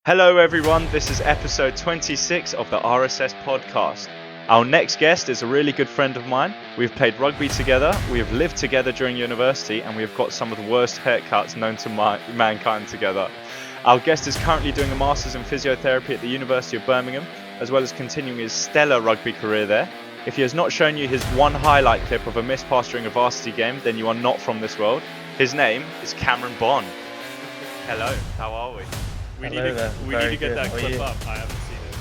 Hello, everyone. This is episode 26 of the RSS podcast. Our next guest is a really good friend of mine. We've played rugby together, we have lived together during university, and we have got some of the worst haircuts known to mankind together. Our guest is currently doing a master's in physiotherapy at the University of Birmingham, as well as continuing his stellar rugby career there. If he has not shown you his one highlight clip of a missed pass during a varsity game, then you are not from this world. His name is Cameron Bond. Hello, how are we? We need to get that clip up. I haven't seen it.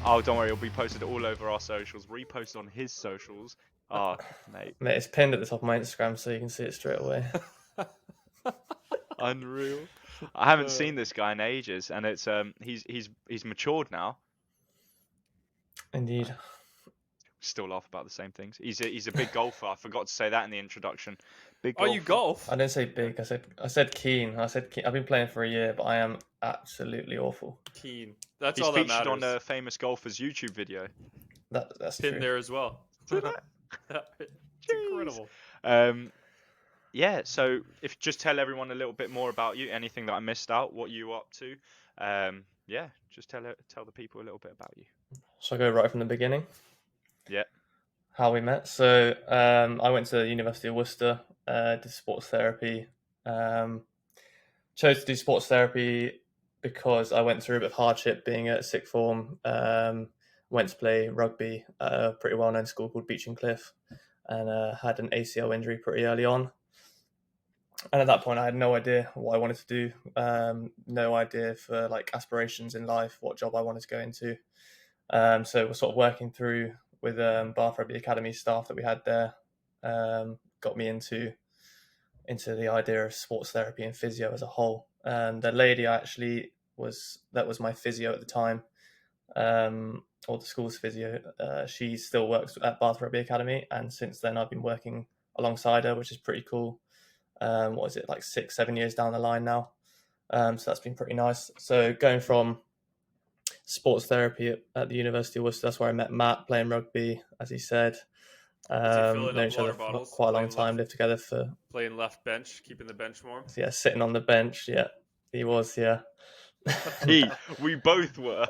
Oh, don't worry, it'll be posted all over our socials. Reposted on his socials. Oh, mate. Mate, it's pinned at the top of my Instagram so you can see it straight away. Unreal. I haven't seen this guy in ages, and it's he's matured now. Indeed. Still laugh about the same things. He's a big golfer. I forgot to say that in the introduction. Big Oh, golfer. you golf? I didn't say big. I said keen. I've been playing for a year, but I am absolutely awful. Keen. That's He's all that featured matters. on a famous golfer's YouTube video. That's Pinned true. there as well. It's incredible. Yeah. So if just tell everyone a little bit more about you, anything that I missed out, what you were up to. Yeah, just tell the people a little bit about you. Shall I go right from the beginning? Yeah. How we met. So I went to the University of Worcester, did sports therapy. Chose to do sports therapy because I went through a bit of hardship being at sixth form. Went to play rugby at a pretty well-known school called Beach and Cliff, and had an ACL injury pretty early on. And at that point, I had no idea what I wanted to do. No idea for like aspirations in life, what job I wanted to go into. So we're sort of working through with Bath Rugby Academy staff that we had there. Got me into the idea of sports therapy and physio as a whole. The lady that was my physio at the time, or the school's physio. She still works at Bath Rugby Academy, and since then I've been working alongside her, which is pretty cool. What is it, like 6-7 years down the line now? So that's been pretty nice. So going from sports therapy at the University of Worcester, that's where I met Matt playing rugby, as he said. Known each other for quite a long time, lived together for... Playing left bench, keeping the bench warm. Yeah, sitting on the bench, yeah. He was, yeah. We both were.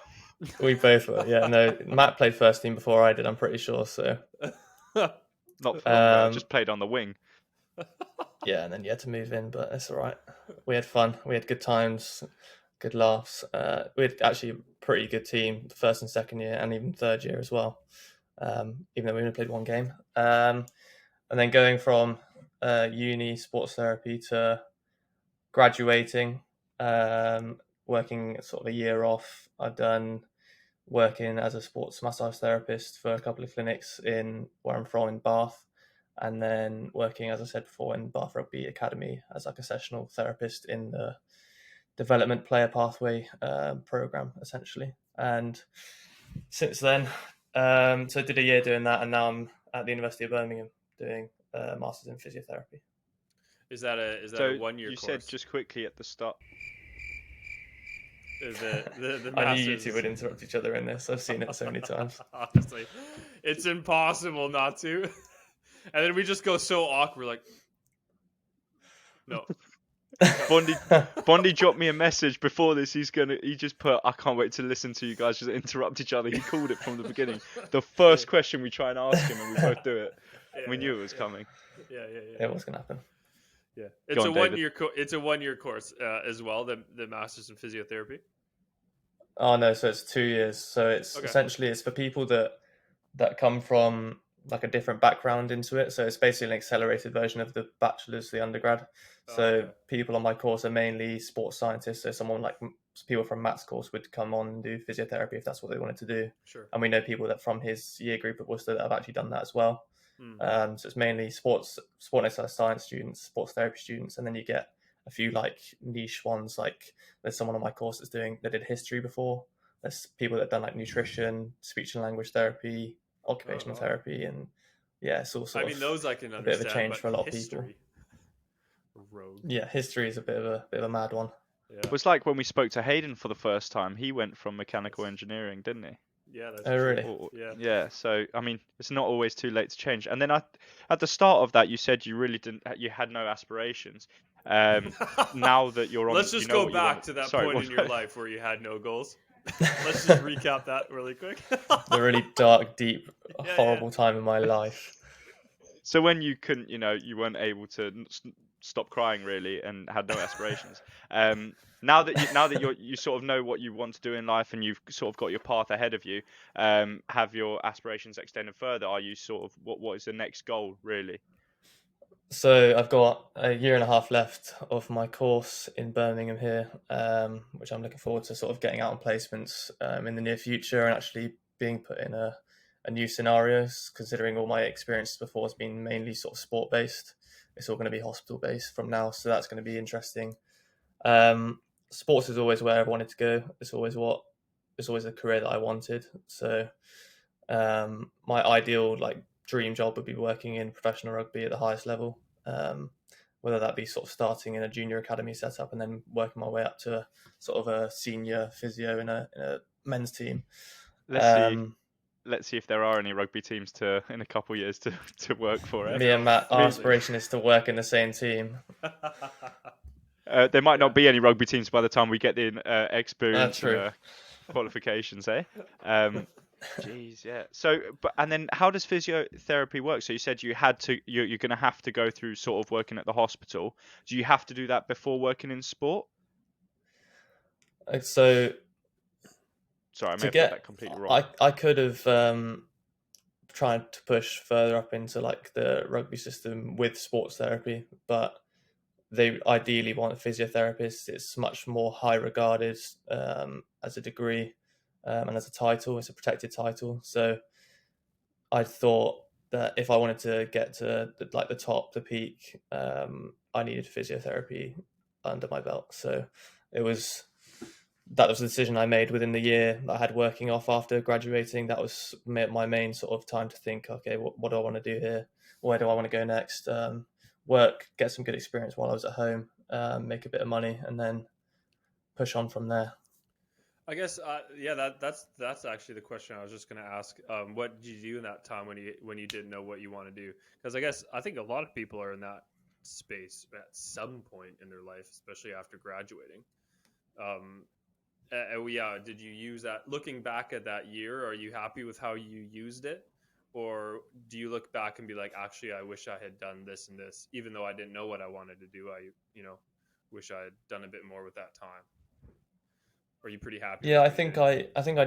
We both were, yeah. No, Matt played first team before I did, I'm pretty sure, so... Not for long, just played on the wing. Yeah, and then you had to move in, but it's all right. We had fun. We had good times, good laughs. We had actually a pretty good team the first and second year, and even third year as well, even though we only played one game. And then going from uni sports therapy to graduating, working sort of a year off. I've done working as a sports massage therapist for a couple of clinics in where I'm from in Bath. And then working, as I said before, in Bath Rugby Academy as like a sessional therapist in the development player pathway program, essentially. And since then, so I did a year doing that, and now I'm at the University of Birmingham doing a master's in physiotherapy. Is that a 1 year you course? said just quickly at the start. The I masters... knew you two would interrupt each other in this. I've seen it so many times. Honestly, it's impossible not to. And then we just go so awkward, like, no. Bondy dropped me a message before this. He just put, I can't wait to listen to you guys just interrupt each other. He called it from the beginning. The first question we try and ask him, and we both do it. We knew it was coming. Yeah. It was gonna happen. Yeah, it's a 1 year. It's a 1 year course as well. The masters in physiotherapy. Oh no, so it's 2 years. So it's essentially it's for people that come from like a different background into it. So it's basically an accelerated version of the bachelor's, the undergrad. So people on my course are mainly sports scientists. So someone like people from Matt's course would come on and do physiotherapy if that's what they wanted to do. Sure. And we know people that from his year group at Worcester that have actually done that as well. So it's mainly sport and exercise science students, sports therapy students, and then you get a few like niche ones. Like there's someone on my course that did history before. There's people that have done like nutrition, speech and language therapy, occupational therapy, and yeah, it's all sort of those I can understand. A bit of a change for a lot of people. Rogue. Yeah, history is a bit of a mad one. Yeah. It was like when we spoke to Hayden for the first time. He went from mechanical engineering, didn't he? Yeah, that's Oh, true. really? Yeah. Yeah, so I mean, it's not always too late to change. And then at the start of that, you said you really didn't, you had no aspirations. Um, Now that you're on, Let's you just know go what you want. back to that Sorry, point what? in your life where you had no goals. Let's just recap that really quick. The really dark, deep, Yeah. horrible time in my life. So when you couldn't, you weren't able to stop crying really, and had no aspirations. Now that you sort of know what you want to do in life, and you've sort of got your path ahead of you, have your aspirations extended further? Are you sort of what is the next goal really? So I've got a year and a half left of my course in Birmingham here, which I'm looking forward to sort of getting out on placements in the near future and actually being put in a new scenarios. Considering all my experiences before has been mainly sort of sport based, it's all going to be hospital based from now, so that's going to be interesting. Um, Sports is always where I wanted to go. It's always a career that I wanted. So my ideal like dream job would be working in professional rugby at the highest level, whether that be sort of starting in a junior academy setup and then working my way up to sort of a senior physio in a men's team. Let's see. Um, Let's see if there are any rugby teams to in a couple years to work for. Eh? Me and Matt, I our mean, aspiration is to work in the same team. there might Yeah. not be any rugby teams by the time we get the That's experience and true. qualifications, eh? Jeez, yeah. So, but and then how does physiotherapy work? So you said you had to, you're going to have to go through sort of working at the hospital. Do you have to do that before working in sport? So Sorry, I may to have got get, that completely wrong. I could have tried to push further up into like the rugby system with sports therapy, but they ideally want a physiotherapist. It's much more high regarded as a degree and as a title. It's a protected title. So I thought that if I wanted to get to like the top, the peak, I needed physiotherapy under my belt. So it was that was the decision I made within the year that I had working off after graduating. That was my main sort of time to think, okay, what do I want to do here? Where do I want to go next? Work, get some good experience while I was at home, make a bit of money, and then push on from there. I guess, yeah, that's actually the question I was just going to ask. What did you do in that time when you didn't know what you want to do? Because I think a lot of people are in that space at some point in their life, especially after graduating. Um, yeah, did you use that? Looking back at that year, are you happy with how you used it, or do you look back and be like, actually, I wish I had done this and this, even though I didn't know what I wanted to do? Wish I had done a bit more with that time. Are you pretty happy with Yeah, how you did? I think I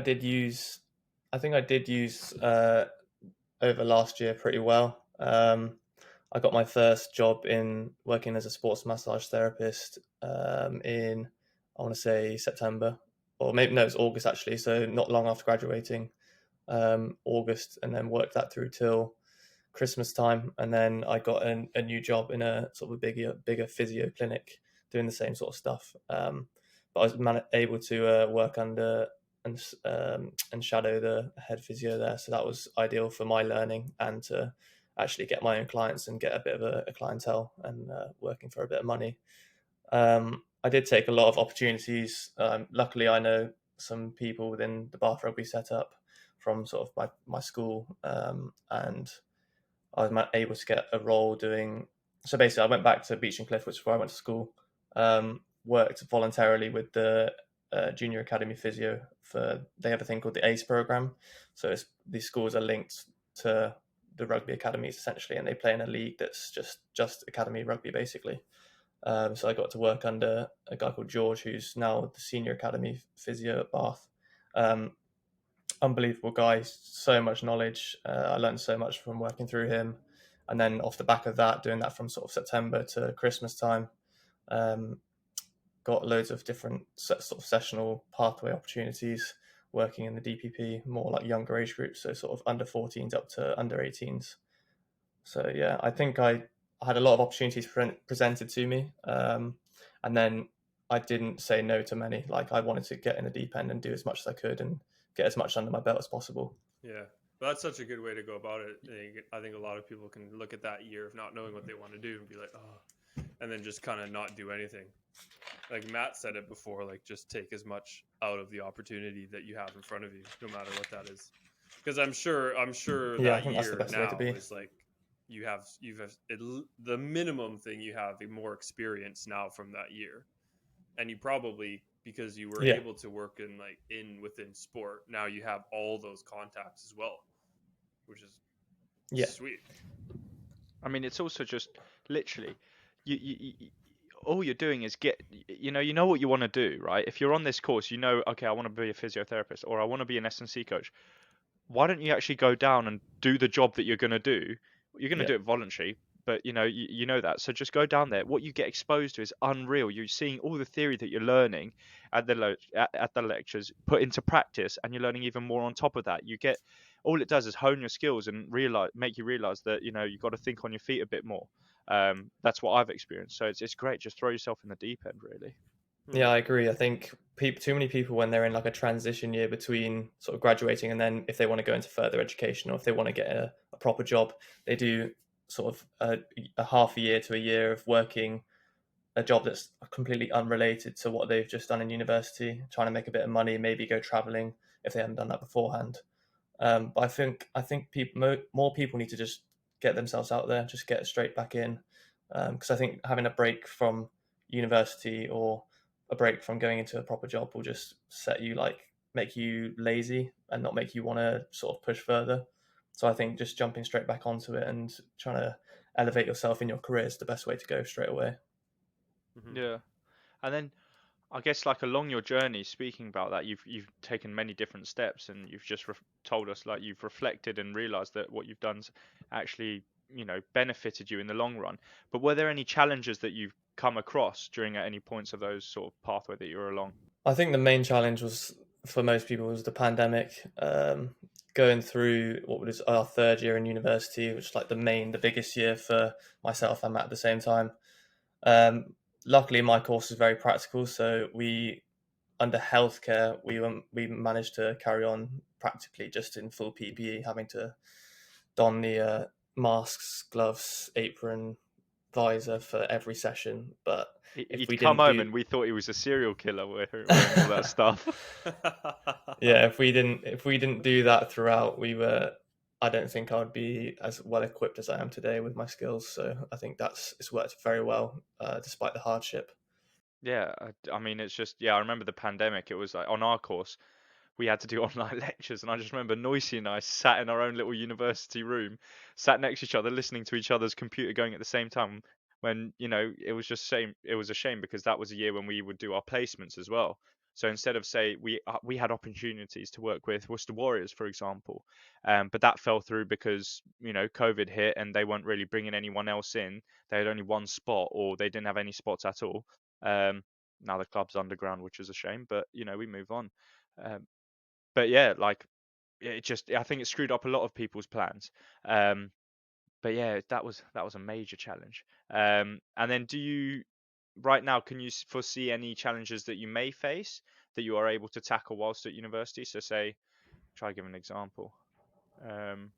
did use over last year pretty well. I got my first job in working as a sports massage therapist in, I want to say, September, or maybe no, it's August actually. So not long after graduating, August, and then worked that through till Christmas time, and then I got a new job in a sort of a bigger physio clinic doing the same sort of stuff. But I was able to work under and shadow the head physio there, so that was ideal for my learning and to actually get my own clients and get a bit of a clientele and working for a bit of money. I did take a lot of opportunities. Luckily, I know some people within the Bath Rugby setup from sort of my school, and I was able to get a role doing. So basically, I went back to Beach and Cliff, which is where I went to school. Worked voluntarily with the junior academy physio for. They have a thing called the ACE program. So these schools are linked to the rugby academies essentially, and they play in a league that's just academy rugby basically. So I got to work under a guy called George, who's now the senior academy physio at Bath. Um, Unbelievable guy, so much knowledge. I learned so much from working through him, and then off the back of that, doing that from sort of September to Christmas time, um, got loads of different sort of sessional pathway opportunities. Working in the DPP, more like younger age groups, so sort of under 14s up to under 18s. So yeah, I think I had a lot of opportunities presented to me, and then I didn't say no to many. Like I wanted to get in the deep end and do as much as I could and get as much under my belt as possible. Yeah, but that's such a good way to go about it. I think a lot of people can look at that year of not knowing what they want to do and be like, oh, and then just kind of not do anything. Like Matt said it before, like just take as much out of the opportunity that you have in front of you, no matter what that is. Because I'm sure Yeah, I that think that's the year best way to now be. is like the minimum thing, you have more experience now from that year, and you probably, because you were Yeah, able to work in like in within sport, now you have all those contacts as well, which is yeah, sweet. I mean, it's also just literally, all you're doing is you know what you want to do, right? If you're on this course, you know, okay, I want to be a physiotherapist or I want to be an S&C coach. Why don't you actually go down and do the job that you're going to do? You're going to yeah, do it voluntary, but you know that. So just go down there. What you get exposed to is unreal. You're seeing all the theory that you're learning at the lectures put into practice, and you're learning even more on top of that. You get all it does is hone your skills and make you realize that you've got to think on your feet a bit more. That's what I've experienced. So it's great. Just throw yourself in the deep end, really. yeah. Hmm. I agree. I think too many people, when they're in like a transition year between sort of graduating and then if they want to go into further education or if they want to get a proper job, they do sort of a half a year to a year of working a job that's completely unrelated to what they've just done in university, trying to make a bit of money, maybe go traveling if they haven't done that beforehand. But I think more people need to just get themselves out there, just get straight back in, because I think having a break from university or a break from going into a proper job will just make you lazy and not make you want to sort of push further. So I think just jumping straight back onto it and trying to elevate yourself in your career is the best way to go straight away. Hmm. Yeah, and then I guess like along your journey, speaking about that, you've taken many different steps, and you've just told us like you've reflected and realized that what you've done's actually benefited you in the long run. But were there any challenges that you've come across during at any points of those sort of pathway that you were along? I think the main challenge was for most people was the pandemic. Going through what was our third year in university, which is like the biggest year for myself and Matt at the same time. Um, Luckily, my course is very practical, so we under healthcare we managed to carry on practically just in full PPE, having to don the masks, gloves, apron, visor for every session. But if He'd we come didn't home do and we thought he was a serial killer wearing all that stuff. yeah, if we didn't do that throughout, I don't think I would be as well equipped as I am today with my skills. So I think it's worked very well, despite the hardship. Yeah, I mean, it's just, yeah, I remember the pandemic. It was like on our course, we had to do online lectures, and I just remember Noisy and I sat in our own little university room, sat next to each other, listening to each other's computer going at the same time. When it was just shame. It was a shame because that was a year when we would do our placements as well. So instead of say we had opportunities to work with Worcester Warriors, for example, but that fell through because COVID hit and they weren't really bringing anyone else in. They had only one spot, or they didn't have any spots at all. Um, Now the club's underground, which is a shame, but we move on. Um, but yeah, like I think it screwed up a lot of people's plans. Um, but yeah, that was a major challenge. And then right now, can you foresee any challenges that you may face that you are able to tackle whilst at university? So say, try to give an example. Um,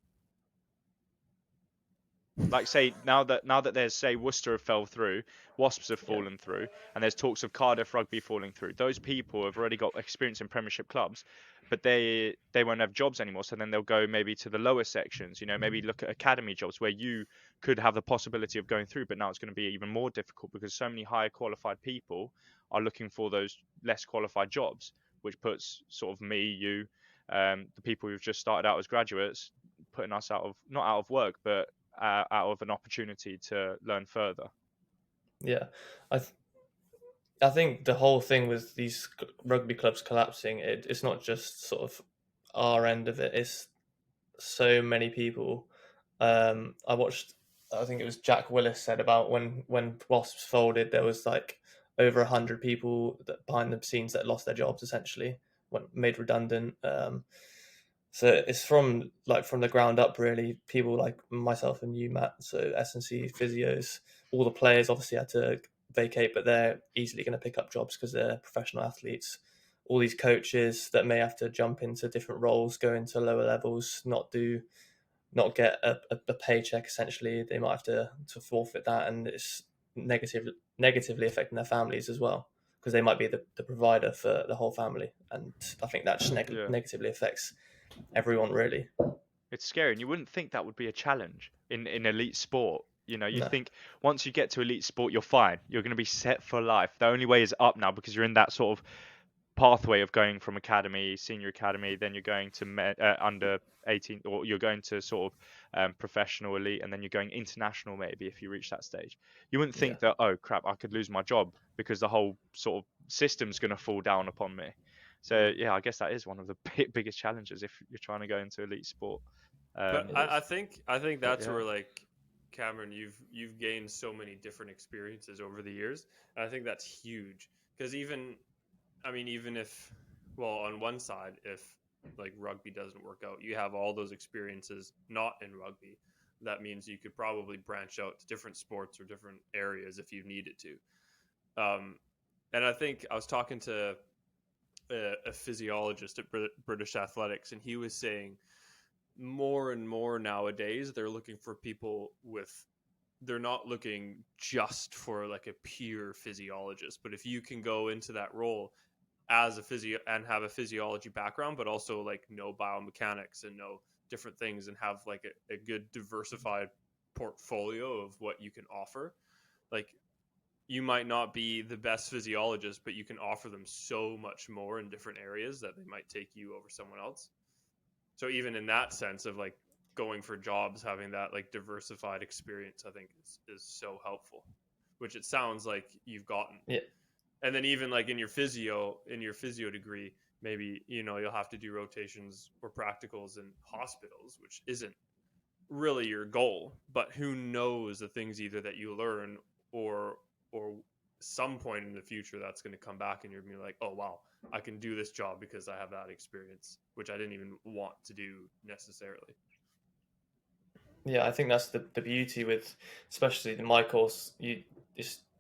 like say now that there's say Worcester have fell through, Wasps have Yeah, fallen through, and there's talks of Cardiff Rugby falling through. Those people have already got experience in Premiership clubs, but they won't have jobs anymore. So then they'll go maybe to the lower sections. Maybe look at academy jobs where you could have the possibility of going through, but now it's going to be even more difficult because so many higher qualified people are looking for those less qualified jobs, which puts sort of me, you, the people who've just started out as graduates, putting us not out of work, but out of an opportunity to learn further. yeah. I th- I think the whole thing with these rugby clubs collapsing, it's not just sort of our end of it. It's so many people. I watched. I think it was Jack Willis said about when Wasps folded, there was like over 100 people behind the scenes that lost their jobs essentially, went made redundant. So it's from the ground up really. People like myself and you, Matt. So S&C physios, all the players obviously had to vacate, but they're easily going to pick up jobs because they're professional athletes. All these coaches that may have to jump into different roles, go into lower levels, not get a paycheck essentially. They might have to forfeit that, and negatively affecting their families as well, because they might be the provider for the whole family, and I think that just Yeah. negatively affects everyone really. It's scary, and you wouldn't think that would be a challenge in elite sport. You know, you No. think once you get to elite sport, you're fine. You're going to be set for life. The only way is up now because you're in that sort of pathway of going from academy, senior academy, then you're going to under 18, or you're going to sort of professional elite, and then you're going international maybe if you reach that stage. You wouldn't Yeah. think that, oh crap, I could lose my job because the whole sort of system's going to fall down upon me. So yeah, I guess that is one of the biggest challenges if you're trying to go into elite sport. But It I is. think But that's yeah, where, like, Cameron, you've gained so many different experiences over the years. And I think that's huge because even if, well, on one side, if like rugby doesn't work out, you have all those experiences not in rugby. That means you could probably branch out to different sports or different areas if you needed to. And I think I was talking to a physiologist at British Athletics, and he was saying more and more nowadays they're looking for people with, they're not looking just for like a pure physiologist, but if you can go into that role as a physio and have a physiology background, but also like know biomechanics and know different things and have like a good diversified portfolio of what you can offer, like you might not be the best physiologist, but you can offer them so much more in different areas that they might take you over someone else. So even in that sense of like going for jobs, having that like diversified experience, I think is so helpful, which it sounds like you've gotten. Yeah. And then even like in your physio degree, maybe, you'll have to do rotations or practicals in hospitals, which isn't really your goal, but who knows the things either that you learn or some point in the future that's going to come back and you're going to be like, oh wow, I can do this job because I have that experience, which I didn't even want to do necessarily. Yeah, I think that's the beauty with, especially the my course.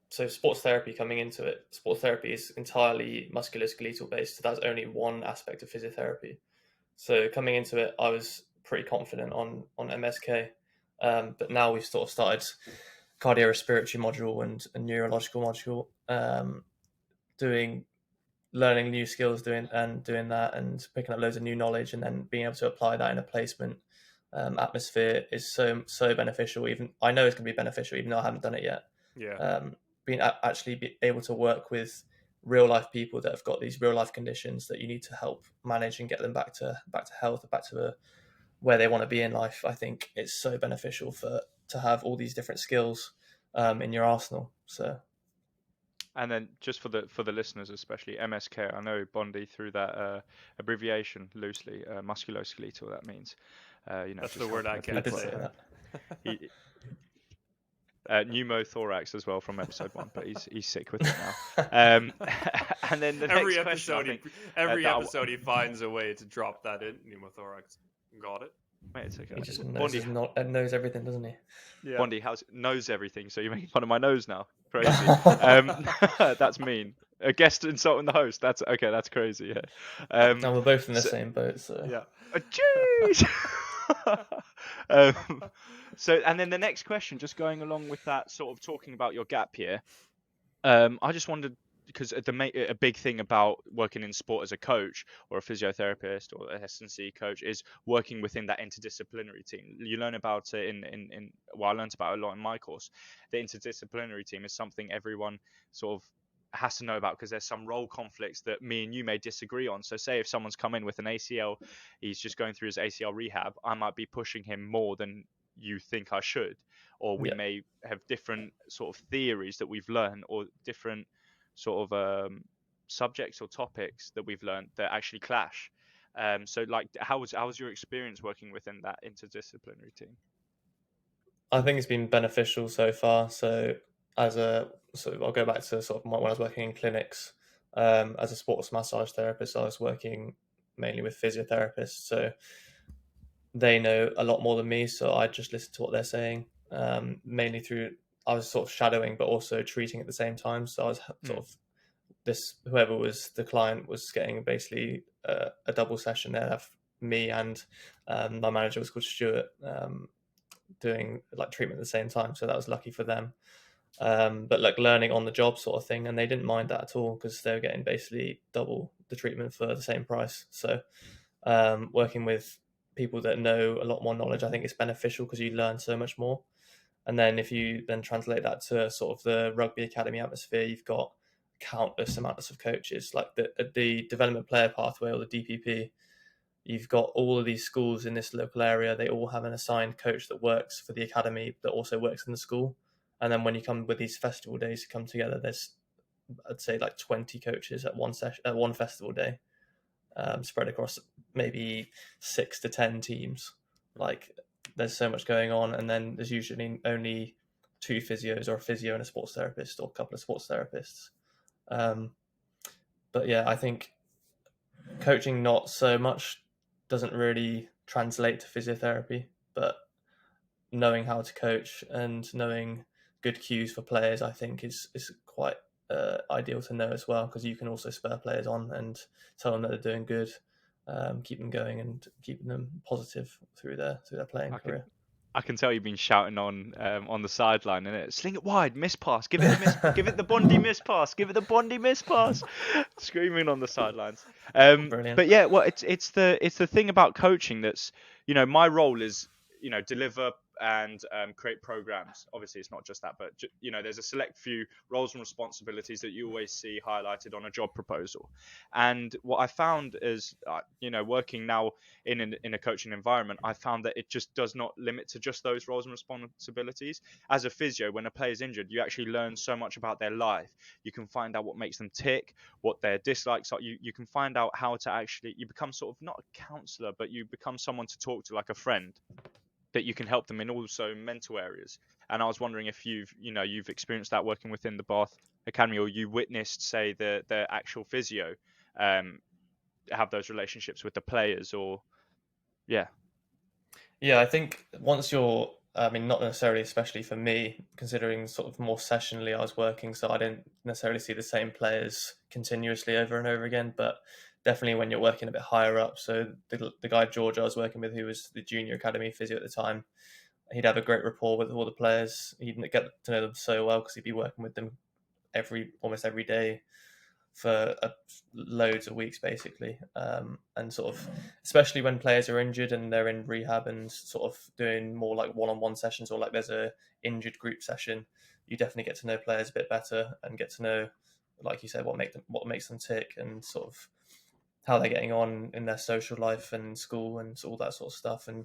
So sports therapy coming into it. Sports therapy is entirely musculoskeletal based. So that's only one aspect of physiotherapy. So coming into it, I was pretty confident on MSK, but now we've sort of started cardiorespiratory module and a neurological module, doing learning new skills, doing that and picking up loads of new knowledge, and then being able to apply that in a placement atmosphere is so beneficial. Even I know it's going to be beneficial, even though I haven't done it yet. Yeah. Being actually be able to work with real life people that have got these real life conditions that you need to help manage and get them back to health, back to where they want to be in life. I think it's so beneficial to have all these different skills in your arsenal. So and then just for the listeners, especially MSK, I know Bondy through that abbreviation loosely, musculoskeletal. That means, That's the just word helping I the I can't did people say at say. home. that. He, pneumothorax as well from episode 1, but he's sick with it now. And then the every next question, I episode he think, every that episode he finds a way to drop that in pneumothorax. Got it. mate, it's okay. He just Bondy, knows everything, doesn't he? Yeah. Bondy knows everything, so you're making fun of my nose now. Crazy. No, That's mean. A guest insulting the host. That's okay. That's crazy. Yeah. we're both in the So, same boat, so Yeah. jeez. um, so, and then the next question, just going along with that, sort of talking about your gap year. I just wondered because a big thing about working in sport as a coach or a physiotherapist or a S&C coach is working within that interdisciplinary team. You learn about it well, I learned about it a lot in my course. The interdisciplinary team is something everyone sort of has to know about because there's some role conflicts that me and you may disagree on. So say if someone's come in with an ACL, he's just going through his ACL rehab, I might be pushing him more than you think I should, or we yeah. may have different sort of theories that we've learned or different sort of subjects or topics that we've learned that actually clash. So like how was your experience working within that interdisciplinary team? I think it's been beneficial so far. So I'll go back to sort of when I was working in clinics as a sports massage therapist. I was working mainly with physiotherapists, so they know a lot more than me. So I just listen to what they're saying, mainly through I was sort of shadowing, but also treating at the same time. So I was sort of whoever was the client was getting basically a double session there. Have me and my manager was called Stuart, doing like treatment at the same time. So that was lucky for them. but like learning on the job sort of thing, and they didn't mind that at all because they were getting basically double the treatment for the same price. So working with people that know a lot more knowledge, I think is beneficial because you learn so much more. And then if you then translate that to sort of the rugby academy atmosphere, you've got countless amounts of coaches, like the development player pathway or the DPP. You've got all of these schools in this local area. They all have an assigned coach that works for the academy that also works in the school. And then when you come with these festival days to come together, there's, I'd say, like 20 coaches at one session at one festival day, spread across maybe 6 to 10 teams. Like there's so much going on, and then there's usually only two physios or a physio and a sports therapist or a couple of sports therapists. But yeah, I think coaching not so much doesn't really translate to physiotherapy, but knowing how to coach and knowing good cues for players, I think is quite ideal to know as well, because you can also spur players on and tell them that they're doing good, keep them going and keeping them positive through their playing career. I can tell you've been shouting on the sideline, innit? Sling it wide, miss pass, give it a miss, give it the Bondy miss pass, give it the Bondy miss pass, screaming on the sidelines. Brilliant. But yeah, well, it's the thing about coaching that's, my role is, deliver and create programs. Obviously, it's not just that, but there's a select few roles and responsibilities that you always see highlighted on a job proposal. And what I found is, working now in a coaching environment, I found that it just does not limit to just those roles and responsibilities. As a physio, when a player is injured, you actually learn so much about their life. You can find out what makes them tick, what their dislikes are. You can find out how to actually, you become sort of not a counselor, but you become someone to talk to, like a friend, that you can help them in also mental areas. And I was wondering if you've experienced that working within the Bath Academy, or you witnessed, say, the actual physio have those relationships with the players, or yeah. Yeah, I think once you're, I mean, not necessarily, especially for me, considering sort of more sessionally I was working, so I didn't necessarily see the same players continuously over and over again, but definitely when you're working a bit higher up. So the guy George I was working with, who was the junior academy physio at the time, he'd have a great rapport with all the players. He'd get to know them so well because he'd be working with them almost every day for loads of weeks basically, and sort of especially when players are injured and they're in rehab and sort of doing more like one-on-one sessions, or like there's a injured group session, you definitely get to know players a bit better and get to know, like you said, what makes them tick and sort of how they're getting on in their social life and school and all that sort of stuff. And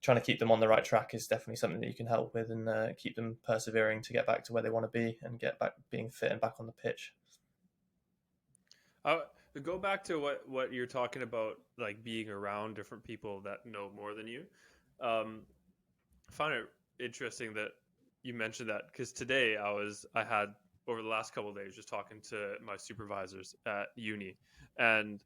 trying to keep them on the right track is definitely something that you can help with, and keep them persevering to get back to where they want to be and get back being fit and back on the pitch. To go back to what you're talking about, like being around different people that know more than you. I find it interesting that you mentioned that, because today I had over the last couple of days just talking to my supervisors at uni, and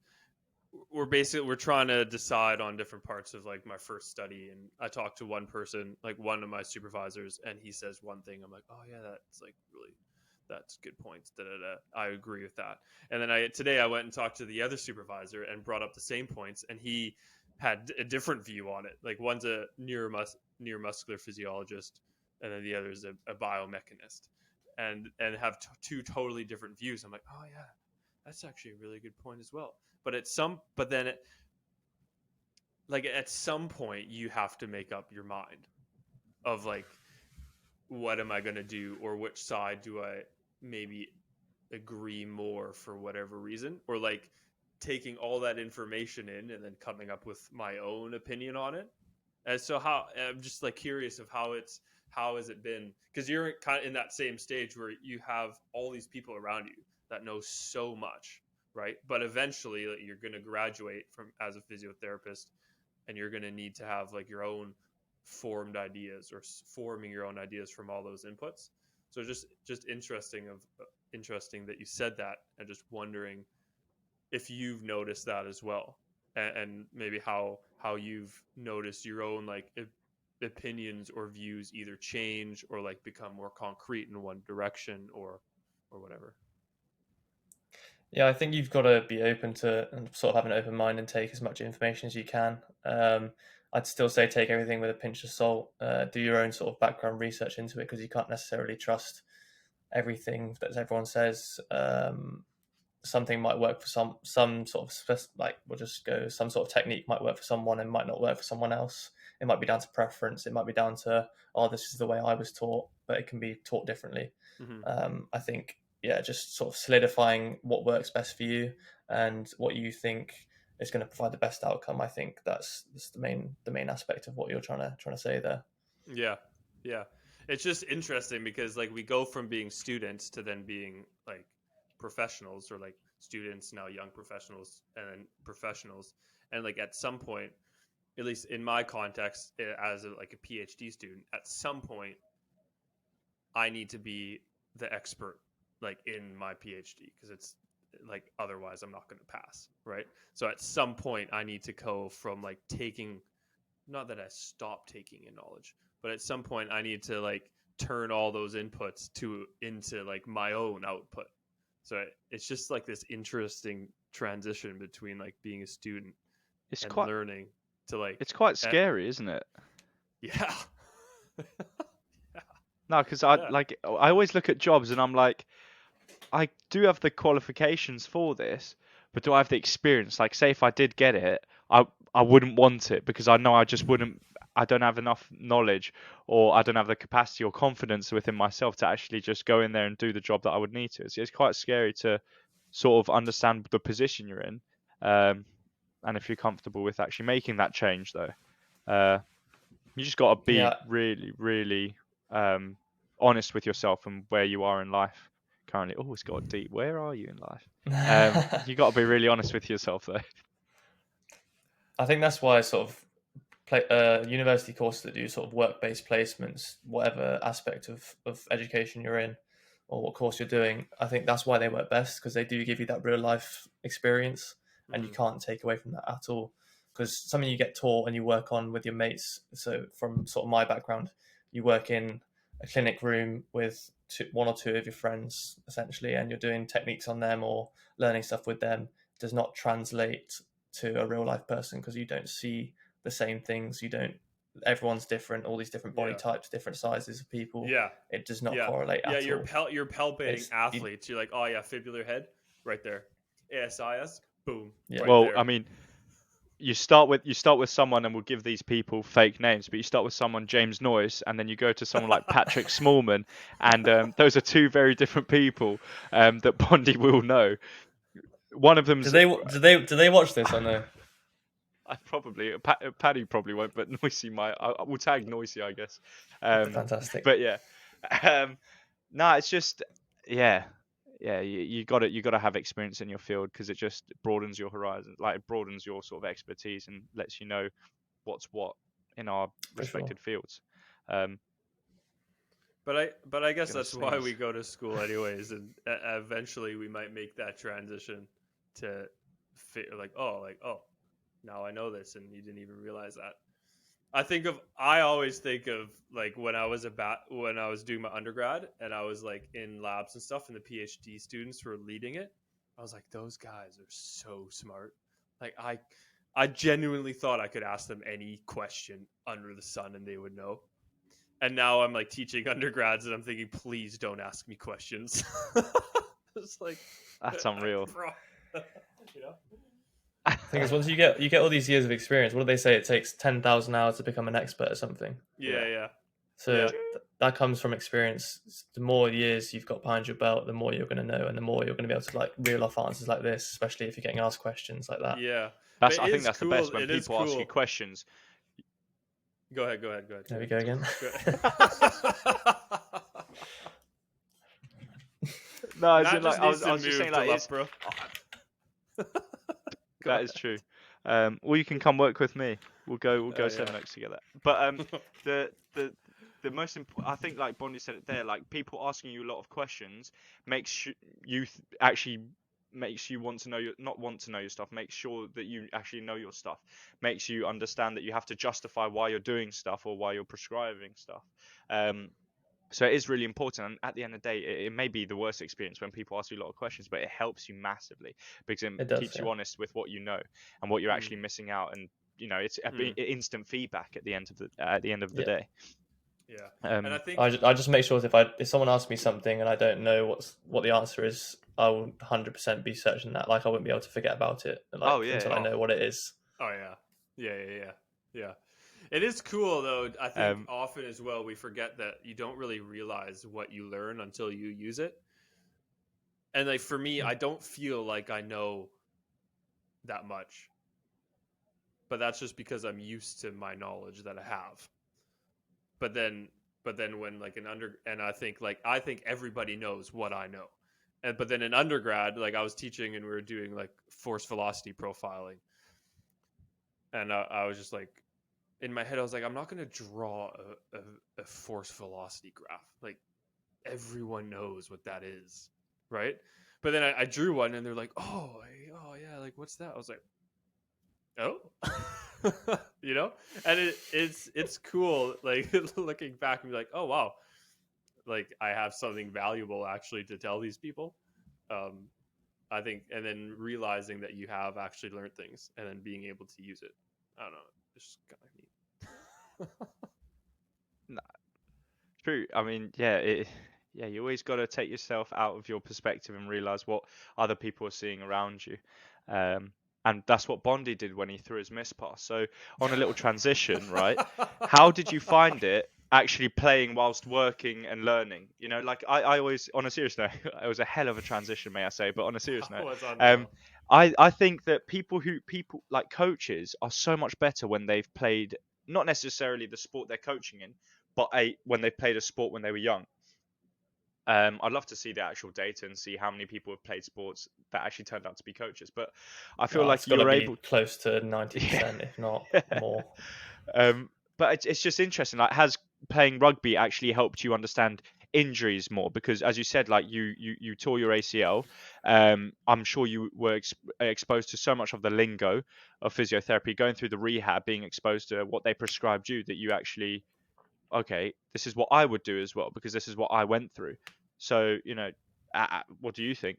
we're trying to decide on different parts of like my first study. And I talked to one person, like one of my supervisors, and he says one thing. I'm like, oh yeah, that's like really, that's good points. Da, da, da. I agree with that. And then today I went and talked to the other supervisor and brought up the same points, and he had a different view on it. Like one's a neuromuscular physiologist, and then the other is a biomechanist, and have two totally different views. I'm like, oh yeah, that's actually a really good point as well. But then like at some point you have to make up your mind of like, what am I going to do, or which side do I maybe agree more for whatever reason, or like taking all that information in and then coming up with my own opinion on it. And so I'm just like curious of how has it been, because you're kind of in that same stage where you have all these people around you that know so much, right? But eventually you're going to graduate from as a physiotherapist, and you're going to need to have like your own formed ideas, or forming your own ideas from all those inputs. So just interesting that you said that, and just wondering if you've noticed that as well, and maybe how you've noticed your own like opinions or views either change or like become more concrete in one direction, or whatever. Yeah, I think you've got to be open to and sort of have an open mind and take as much information as you can. I'd still say take everything with a pinch of salt. Do your own sort of background research into it, because you can't necessarily trust everything that everyone says. Something might work for some sort of like, we'll just go, some sort of technique might work for someone and might not work for someone else. It might be down to preference. It might be down to, oh, this is the way I was taught, but it can be taught differently. I think, yeah, just sort of solidifying what works best for you and what you think is going to provide the best outcome. I think that's the main aspect of what you're trying to say there. Yeah, yeah. It's just interesting because like we go from being students to then being like professionals, or like students, now young professionals, and then professionals. And like at some point, at least in my context, as like a PhD student, at some point I need to be the expert like in my PhD, because it's like otherwise I'm not going to pass, right? So at some point I need to go from like taking, not that I stopped taking in knowledge, but at some point I need to like turn all those inputs into like my own output. So it's just like this interesting transition between like being a student It's and quite learning to like, it's quite scary, isn't it? yeah. No, because Yeah. I always look at jobs and I'm like, I do have the qualifications for this, but do I have the experience? Like, say if I did get it, I wouldn't want it because I know I just wouldn't. I don't have enough knowledge, or I don't have the capacity or confidence within myself to actually just go in there and do the job that I would need to. It's quite scary to sort of understand the position you're in, and if you're comfortable with actually making that change, though. You just got to be Yeah. really, really honest with yourself and where you are in life currently. Oh, it's got deep. Where are you in life? You got to be really honest with yourself, though. I think that's why sort of university courses that do sort of work-based placements, whatever aspect of education you're in or what course you're doing, I think that's why they work best, because they do give you that real life experience and you can't take away from that at all. Because something you get taught and you work on with your mates. So from sort of my background, you work in a clinic room with one or two of your friends essentially, and you're doing techniques on them or learning stuff with them. Does not translate to a real life person because you don't see the same things. You don't. Everyone's different. All these different body types, different sizes of people. Yeah. It does not Yeah. correlate Yeah. at all. You're palpating athletes. You're like, oh yeah, fibular head, right there. ASIS, boom, right Well, there. I mean, you start with someone, and we'll give these people fake names, but you start with someone James Noyce, and then you go to someone like Patrick Smallman, and those are two very different people that Bondy will know. One of them's Do they watch this or no? I probably Paddy probably won't, but Noisy might. I will tag Noisy, I guess. Fantastic. But yeah, no, it's just yeah, You got to have experience in your field because it just broadens your horizon, like it broadens your sort of expertise and lets you know what's what in our For sure. respected fields. But I guess Gonna that's why sneeze. we go to school anyways, and eventually we might make that transition to like oh now I know this, and you didn't even realize that. I always think of like when I was doing my undergrad and I was like in labs and stuff, and the PhD students were leading it. I was like, those guys are so smart. Like I genuinely thought I could ask them any question under the sun and they would know. And now I'm like teaching undergrads, and I'm thinking, please don't ask me questions. It's like That's unreal. bro. You know? Thing is, once you get all these years of experience, what do they say? It takes 10,000 hours to become an expert at something. Yeah. So that comes from experience. The more years you've got behind your belt, the more you're going to know, and the more you're going to be able to like reel off answers like this, especially if you're getting asked questions like that. Yeah. I think that's the best when people ask you questions. Go ahead. There we go again. No, as in, like, I was just saying, like, it's, bro. that is true. Or you can come work with me. We'll go seven oaks together. But the most important, I think, like Bondy said it there, like people asking you a lot of questions makes you actually makes you want to know not want to know your stuff. Makes sure that you actually know your stuff. Makes you understand that you have to justify why you're doing stuff or why you're prescribing stuff. So it is really important, and at the end of the day, it may be the worst experience when people ask you a lot of questions, but it helps you massively because it keeps you honest with what you know and what you're actually missing out, and it's instant feedback at the end of the day. Yeah, and I Um, think I just make sure that if someone asks me something and I don't know what the answer is, I will 100% be searching that. Like I wouldn't be able to forget about it oh like yeah, until I oh know what it is. oh yeah yeah. It is cool though. I think um, often as well we forget that you don't really realize what you learn until you use it. And like for me, I don't feel like I know that much, but that's just because I'm used to my knowledge that I have. But then, but then when like an under, and I think everybody knows what I know. And but then in undergrad, like I was teaching and we were doing like force velocity profiling, and I was just like in my head, I was like, I'm not going to draw a force velocity graph. Like everyone knows what that is, right? But then I drew one, and they're like, oh yeah, like what's that? I was like, oh, you know, and it's cool, like looking back and be like, oh wow, like I have something valuable actually to tell these people. Um, I think, and then realizing that you have actually learned things, and then being able to use it. I don't know, it's just kind of neat. True. I mean, yeah, yeah, you always got to take yourself out of your perspective and realize what other people are seeing around you. Um, and that's what Bondy did when he threw his miss pass. So on a little transition, right? How did you find it actually playing whilst working and learning? You know, like I always, on a serious note, it was a hell of a transition, may I say, but on a serious That note, was um, unreal. I think that people like coaches are so much better when they've played not necessarily the sport they're coaching in, but when they played a sport when they were young. I'd love to see the actual data and see how many people have played sports that actually turned out to be coaches. But I feel It's like got to you're be able, close to yeah. 90%, if not more. But it's just interesting. Like, has playing rugby actually helped you understand injuries more? Because as you said, like you tore your ACL. I'm sure you were exposed to so much of the lingo of physiotherapy, going through the rehab, being exposed to what they prescribed you, that you actually okay, this is what I would do as well because this is what I went through. So, what do you think?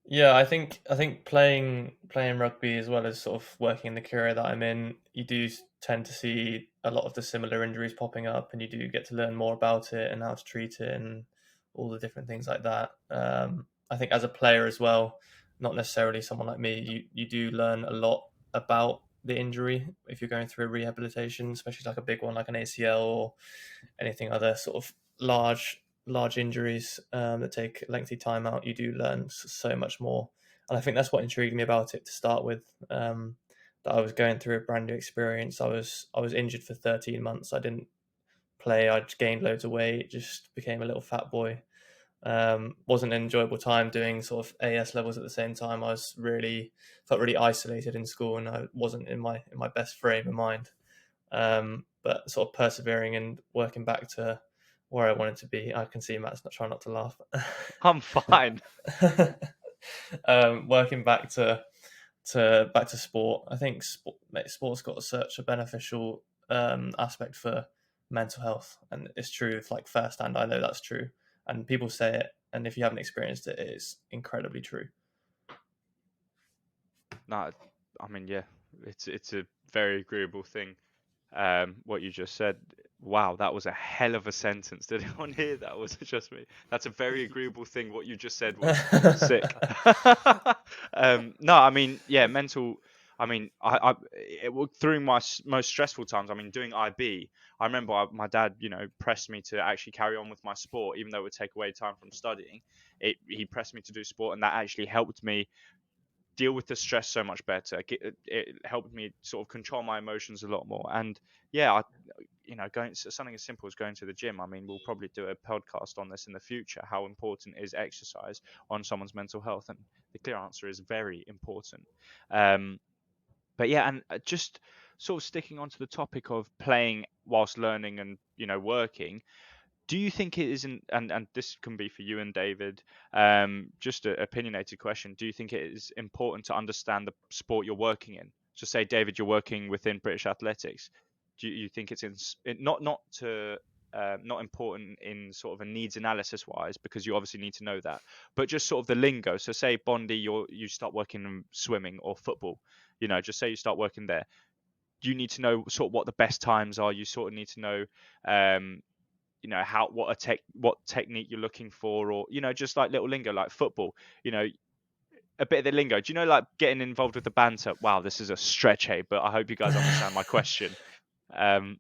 Yeah, I think playing rugby as well as sort of working in the career that I'm in, you do tend to see a lot of the similar injuries popping up, and you do get to learn more about it and how to treat it and all the different things like that. I think as a player as well, not necessarily someone like me, you do learn a lot about the injury if you're going through a rehabilitation, especially like a big one like an ACL or anything other sort of large injuries that take lengthy time out. You do learn so much more, and I think that's what intrigued me about it to start with. That I was going through a brand new experience. I was injured for 13 months. I didn't play. I just gained loads of weight. Just became a little fat boy. Wasn't an enjoyable time doing sort of AS levels at the same time. I was really felt really isolated in school, and I wasn't in my best frame of mind. But sort of persevering and working back to where I wanted to be. I can see Matt's not trying not to laugh. I'm fine. Working back to sport. I think sport's got such a beneficial aspect for mental health, and it's true. If like firsthand, I know that's true, and people say it. And if you haven't experienced it, it is incredibly true. No, I mean, yeah, it's a very agreeable thing. What you just said. Wow, that was a hell of a sentence. Did anyone hear that? Was it just me? That's a very agreeable thing. What you just said was sick. No, I mean, yeah, mental. I mean, through my most stressful times. I mean, doing IB. I remember my dad, pressed me to actually carry on with my sport, even though it would take away time from studying. He pressed me to do sport, and that actually helped me deal with the stress so much better. It helped me sort of control my emotions a lot more. And yeah, going something as simple as going to the gym. I mean, we'll probably do a podcast on this in the future. How important is exercise on someone's mental health? And the clear answer is very important. Um, but yeah, and just sort of sticking onto the topic of playing whilst learning and working, do you think it isn't, and this can be for you and David, just an opinionated question. Do you think it is important to understand the sport you're working in? So say, David, you're working within British athletics. Do you think it's not important in sort of a needs analysis wise, because you obviously need to know that, but just sort of the lingo. So say Bondy, you start working in swimming or football, just say you start working there. you need to know sort of what the best times are. You sort of need to know, what technique you're looking for, or just like little lingo, like football. A bit of the lingo. Do you know, like getting involved with the banter? Wow, this is a stretch, hey, but I hope you guys understand my question. Um,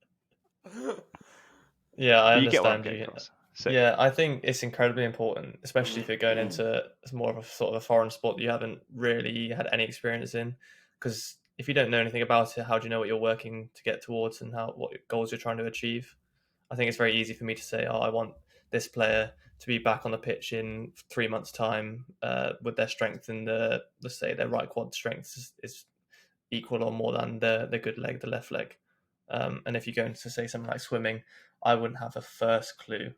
Yeah, I but you get what I'm understand getting you. across. Sick. Yeah, I think it's incredibly important, especially if you're going into more of a sort of a foreign sport that you haven't really had any experience in. Because if you don't know anything about it, how do you know what you're working to get towards and what goals you're trying to achieve? I think it's very easy for me to say, "Oh, I want this player to be back on the pitch in 3 months' time with their strength in let's say their right quad strength is equal or more than the good leg, the left leg." And if you go into say something like swimming, I wouldn't have a first clue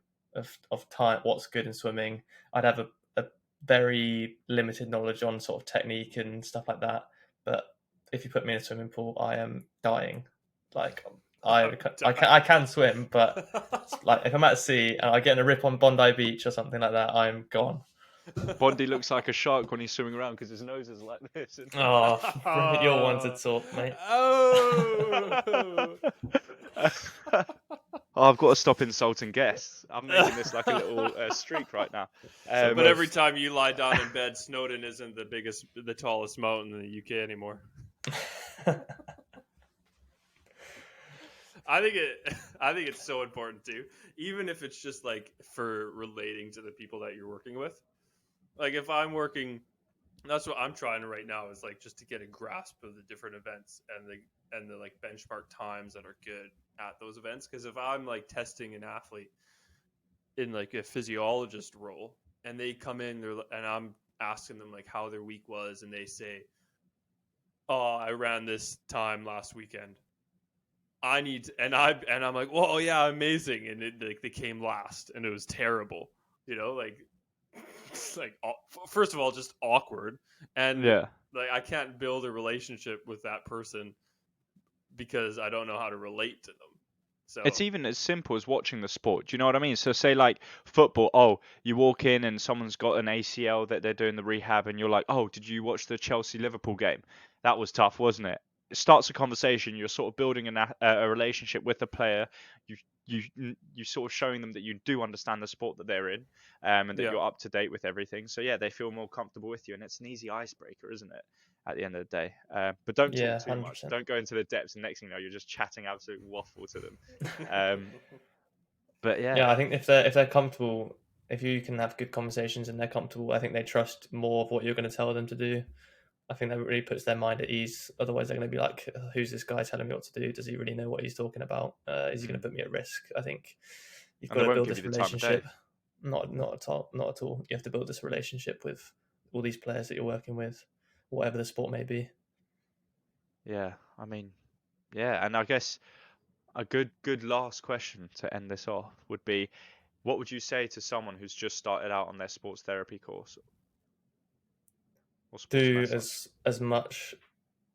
of time what's good in swimming. I'd have a very limited knowledge on sort of technique and stuff like that. But if you put me in a swimming pool, I am dying. Like I can swim, but like if I'm at sea and I get in a rip on Bondi Beach or something like that, I'm gone. Bondy looks like a shark when he's swimming around because his nose is like this. Oh, you're one to talk, mate. Oh. Oh, I've got to stop insulting guests. I'm making this like a little streak right now. But every time you lie down in bed, Snowdon isn't the tallest mountain in the UK anymore. I think it's so important too, even if it's just like for relating to the people that you're working with. Like if I'm working, that's what I'm trying right now is like just to get a grasp of the different events and the like benchmark times that are good at those events. Because if I'm like testing an athlete in like a physiologist role and they come in and I'm asking them like how their week was and they say, "Oh, I ran this time last weekend." I'm like, "Whoa, yeah, amazing!" And they came last, and it was terrible. Like it's like first of all, just awkward, and Yeah. like I can't build a relationship with that person because I don't know how to relate to them. So It's even as simple as watching the sport. Do you know what I mean? So say like football, oh, you walk in and someone's got an ACL that they're doing the rehab and you're like, "Oh, did you watch the Chelsea Liverpool game? That was tough, wasn't it?" It starts a conversation. You're sort of building a relationship with the player. You you sort of showing them that you do understand the sport that they're in, and that yeah, you're up to date with everything. So yeah, they feel more comfortable with you, and it's an easy icebreaker, isn't it? At the end of the day, but don't talk Yeah, too much. 100%. Don't go into the depths, and next thing you know, you're just chatting absolute waffle to them. Um, but Yeah, yeah, I think if they're comfortable, if you can have good conversations and they're comfortable, I think they trust more of what you're going to tell them to do. I think that really puts their mind at ease. Otherwise, they're going to be like, "Who's this guy telling me what to do? Does he really know what he's talking about? Is he going to put me at risk?" I think you've and got they to won't build give you this the time of day. relationship. Not at all. Not at all. You have to build this relationship with all these players that you're working with, whatever the sport may be. Yeah, I mean, yeah, and I guess a good last question to end this off would be, what would you say to someone who's just started out on their sports therapy course or sports Do massage?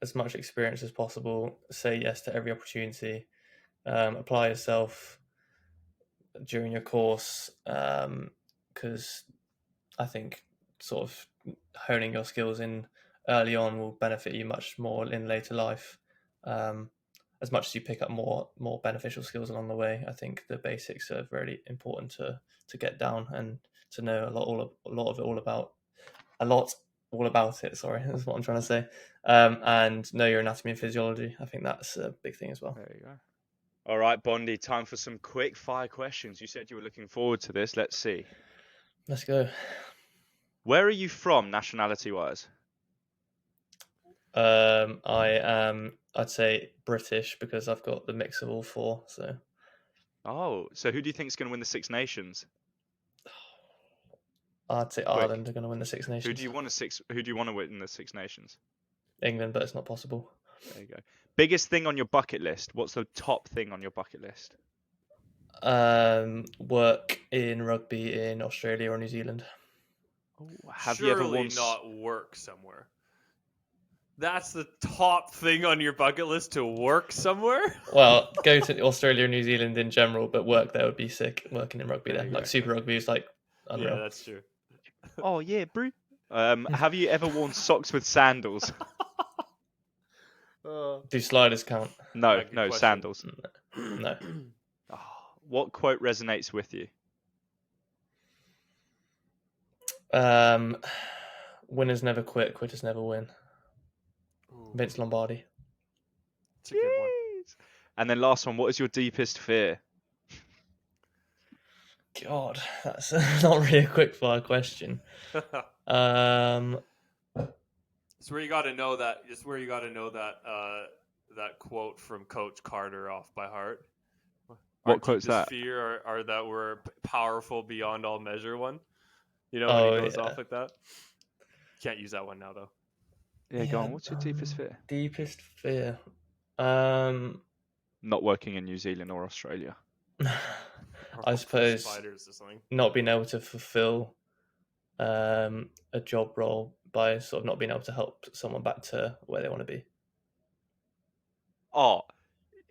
as much experience as possible. Say yes to every opportunity. Apply yourself during your course because I think sort of honing your skills in early on will benefit you much more in later life. Um, as much as you pick up more beneficial skills along the way, I think the basics are very important to get down and to know a lot of it all about it. Sorry, that's what I'm trying to say. And know your anatomy and physiology. I think that's a big thing as well. There you go. All right, Bondy, time for some quick fire questions. You said you were looking forward to this. Let's see. Let's go. Where are you from, nationality wise? I am, I'd say British because I've got the mix of all four. So Oh, so who do you think is going to win the Six Nations? I'd say Quick. Ireland are going to win the Six Nations. Who do you want to win the Six Nations? England, but it's not possible. There you go. Biggest thing on your bucket list. What's the top thing on your bucket list? Work in rugby in Australia or New Zealand. Oh, have you ever surely won? not work somewhere. That's the top thing on your bucket list, to work somewhere. Well, go to Australia or New Zealand in general, but work there would be sick. Working in rugby There there, you like go. Super Rugby is like Yeah, unreal. that's true. Oh yeah, bro. Have you ever worn socks with sandals? Do sliders count? No, good no, question. sandals. No. Oh, what quote resonates with you? Winners never quit, quitters never win. Ooh, Vince Lombardi. it's a good one. Jeez. And then last one, what is your deepest fear? God, that's not really a quick fire question. It's where you got to know that. It's where you got to know that that quote from Coach Carter off by heart. What Our quote's deepest that? fear are that we're powerful beyond all measure. One, you know, when Oh, he goes yeah. off like that. Can't use that one now though. Yeah, go on. What's your deepest fear? Deepest fear. Not working in New Zealand or Australia. I suppose Spiders or something. not being able to fulfill a job role by sort of not being able to help someone back to where they want to be. Oh,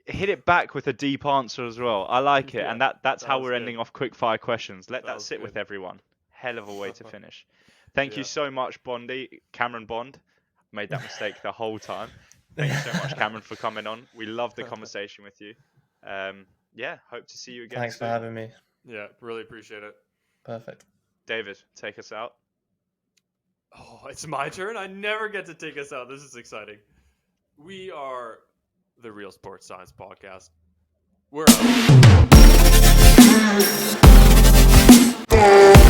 hit it back with a deep answer as well. I like it. Yeah, And that's that how was we're good. ending off quick fire questions. Let That that was sit with good. everyone. Hell of a way to finish. Thank you Yeah. so much, Bondy. Cameron Bond. Made that mistake the whole time. Thank you so much, Cameron, for coming on. We loved the conversation with you. Yeah, hope to see you again Thanks soon. for having me. Yeah, really appreciate it. Perfect. David, take us out. Oh, it's my turn. I never get to take us out. This is exciting. We are the Real Sports Science Podcast. We're out.